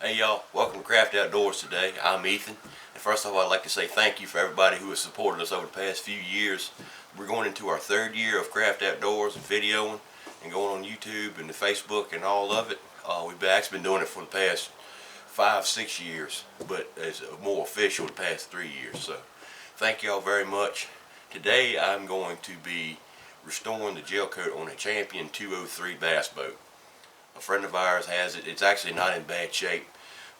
Hey y'all, welcome to Craft Outdoors today. I'm Ethan, and first of all I'd like to say thank you for everybody who has supported us over the past few years. We're going into our third year of Craft Outdoors and videoing and going on YouTube and the Facebook and all of it. We've actually been doing it for the past 5-6 years, but it's more official the past 3 years. So thank y'all very much. Today I'm going to be restoring the gel coat on a Champion 203 bass boat. A friend of ours has it. It's actually not in bad shape,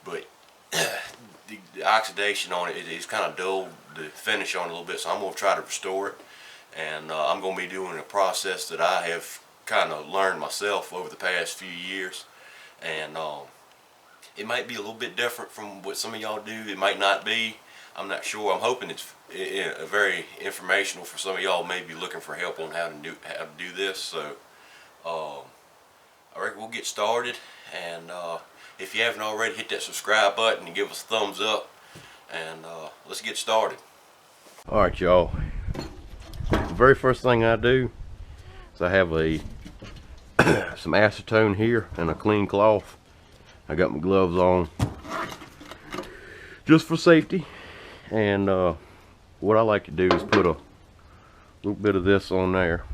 but the oxidation on it is kind of dulled the finish on it a little bit, so I'm going to try to restore it. And I'm going to be doing a process that I have kind of learned myself over the past few years. And it might be a little bit different from what some of y'all do. It might not be. I'm not sure. I'm hoping it's very informational for some of y'all maybe looking for help on how to do this. So I reckon we'll get started, and if you haven't already, hit that subscribe button and give us a thumbs up, and let's get started. Alright y'all, the very first thing I do is I have some acetone here and a clean cloth. I got my gloves on just for safety, and what I like to do is put a little bit of this on there.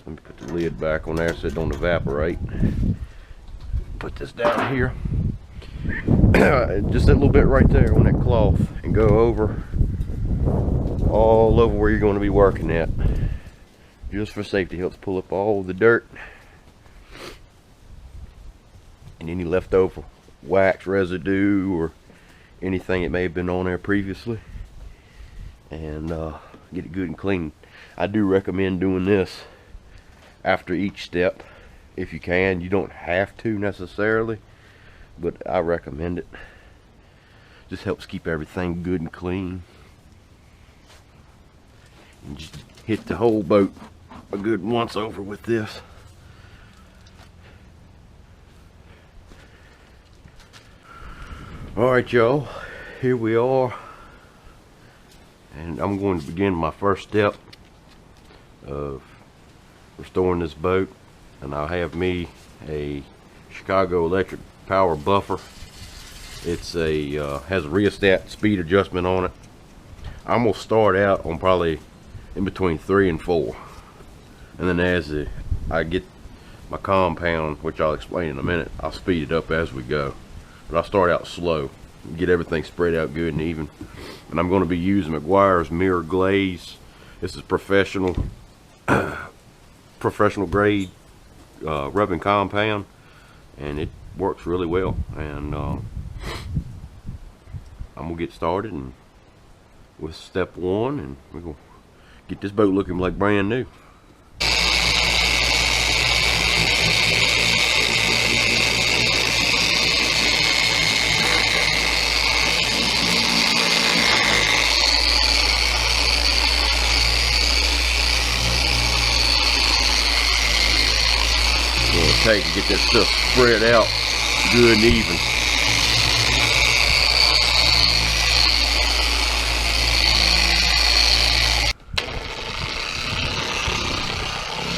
Let me put the lid back on there so it don't evaporate. Put this down here. Just that little bit right there on that cloth, and go over all over where you're going to be working at. Just for safety, helps pull up all the dirt and any leftover wax residue or anything that may have been on there previously, and get it good and clean. I do recommend doing this after each step if you can. You don't have to necessarily, but I recommend it. Just helps keep everything good and clean, and just hit the whole boat a good once over with this. Alright y'all, here we are, and I'm going to begin my first step of restoring this boat. And I'll have me a Chicago electric power buffer. It's has a rheostat speed adjustment on it. I'm gonna start out on probably in between 3 and 4, and then as I get my compound, which I'll explain in a minute, I'll speed it up as we go. But I'll start out slow, get everything spread out good and even. And I'm going to be using Meguiar's mirror glaze. This is professional grade rubbing compound, and it works really well. And I'm gonna get started and with step 1, and we're gonna get this boat looking like brand new. Take and get that stuff spread out good and even.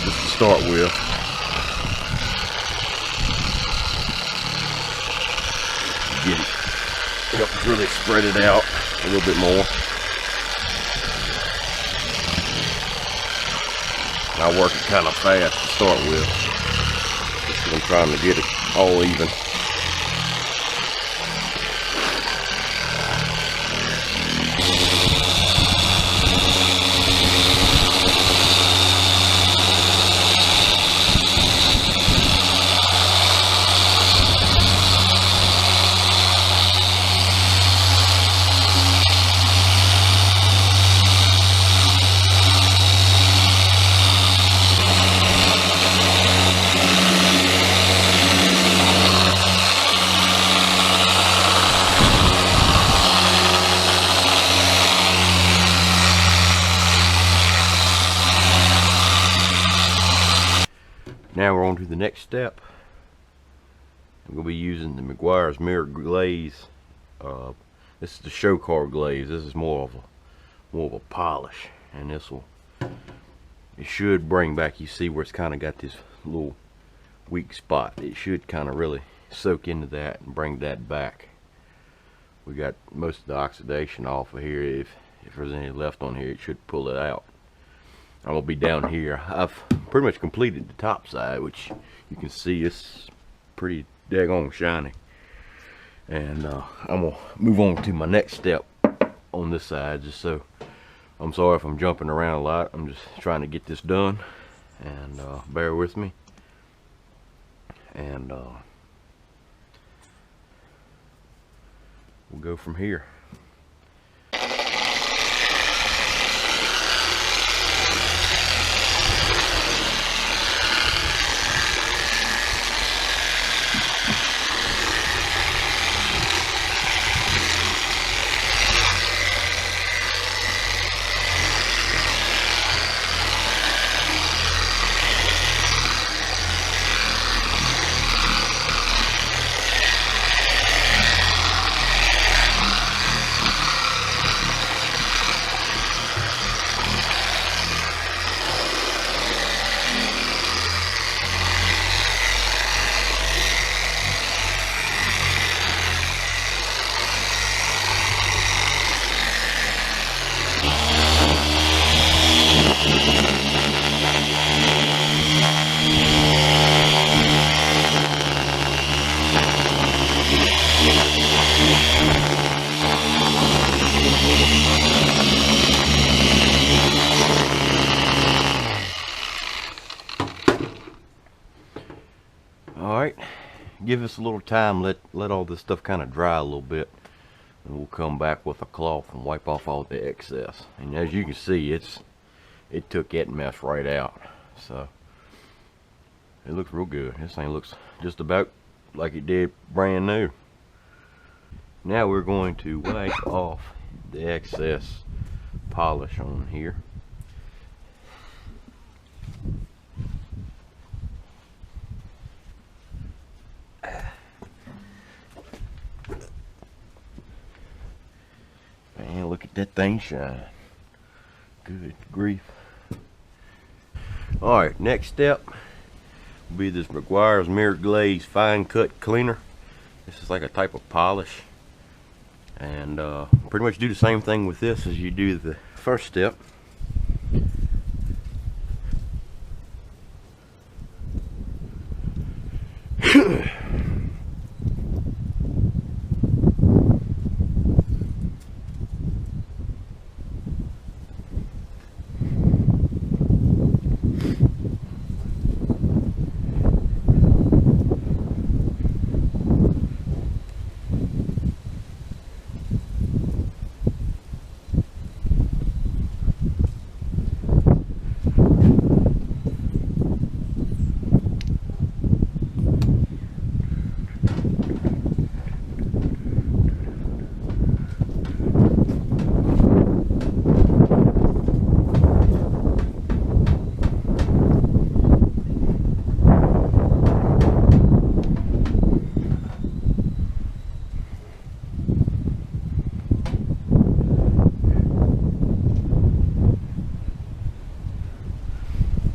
Just to start with. Get it. Help really spread it out a little bit more. I work it kind of fast to start with. I'm trying to get it all even. Now we're on to the next step. I'm going to be using the Meguiar's mirror glaze. This is the show car glaze. This is more of a polish, and it should bring back. You see where it's kind of got this little weak spot. It should kind of really soak into that and bring that back. We got most of the oxidation off of here. If there's any left on here, it should pull it out. I'm gonna be down here. I've pretty much completed the top side, which you can see it's pretty daggone shiny. And I'm gonna move on to my next step on this side. Just so, I'm sorry if I'm jumping around a lot. I'm just trying to get this done, and bear with me. And we'll go from here. Alright, give us a little time, let all this stuff kind of dry a little bit, and we'll come back with a cloth and wipe off all the excess. And as you can see, it took that mess right out. So it looks real good. This thing looks just about like it did brand new. Now we're going to wipe off the excess polish on here. Man, look at that thing shine. Good grief. Alright, next step will be this Meguiar's Mirror Glaze Fine Cut Cleaner. This is like a type of polish. And pretty much do the same thing with this as you do the first step.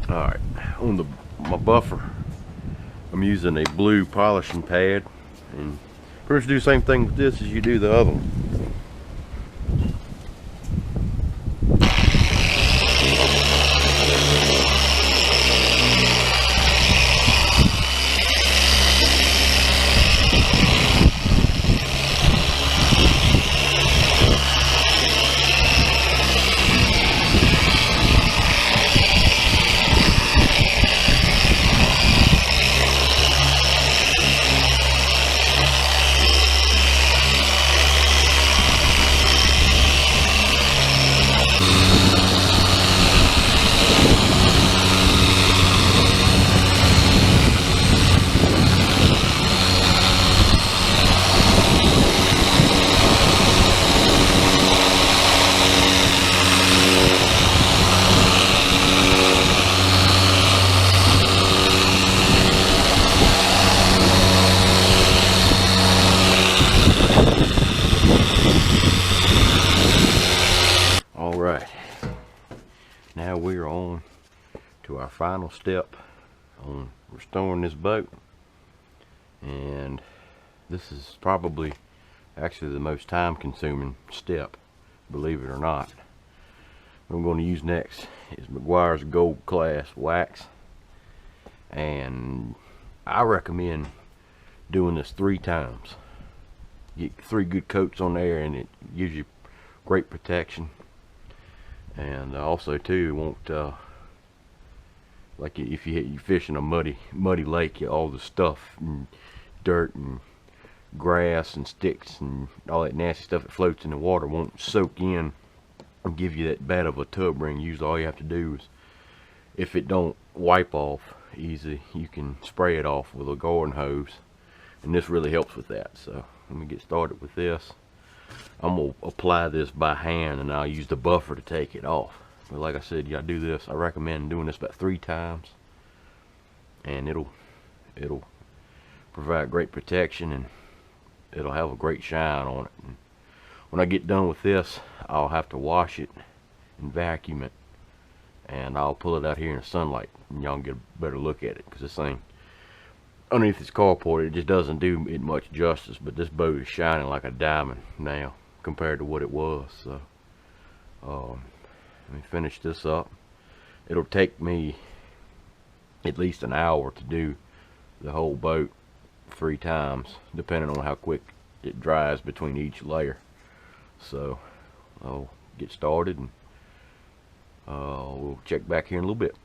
Alright, on my buffer, I'm using a blue polishing pad, and pretty much do the same thing with this as you do the other one. Alright, now we're on to our final step on restoring this boat, and this is probably actually the most time consuming step, believe it or not. What I'm going to use next is Meguiar's Gold Class wax, and I recommend doing this 3 times. Get 3 good coats on there, and it gives you great protection. And also too, it won't like if you fish in a muddy lake, all the stuff and dirt and grass and sticks and all that nasty stuff that floats in the water won't soak in and give you that bad of a tub ring. Usually all you have to do is, if it don't wipe off easy, you can spray it off with a garden hose, and this really helps with that. So let me get started with this. I'm gonna apply this by hand, and I'll use the buffer to take it off. But like I said, you gotta do this. I recommend doing this about 3 times, and it'll provide great protection, and it'll have a great shine on it. And when I get done with this, I'll have to wash it and vacuum it, and I'll pull it out here in the sunlight, and y'all can get a better look at it, because this thing underneath this carport, it just doesn't do it much justice. But this boat is shining like a diamond now compared to what it was. So let me finish this up. It'll take me at least an hour to do the whole boat 3 times, depending on how quick it dries between each layer. So I'll get started, and we'll check back here in a little bit.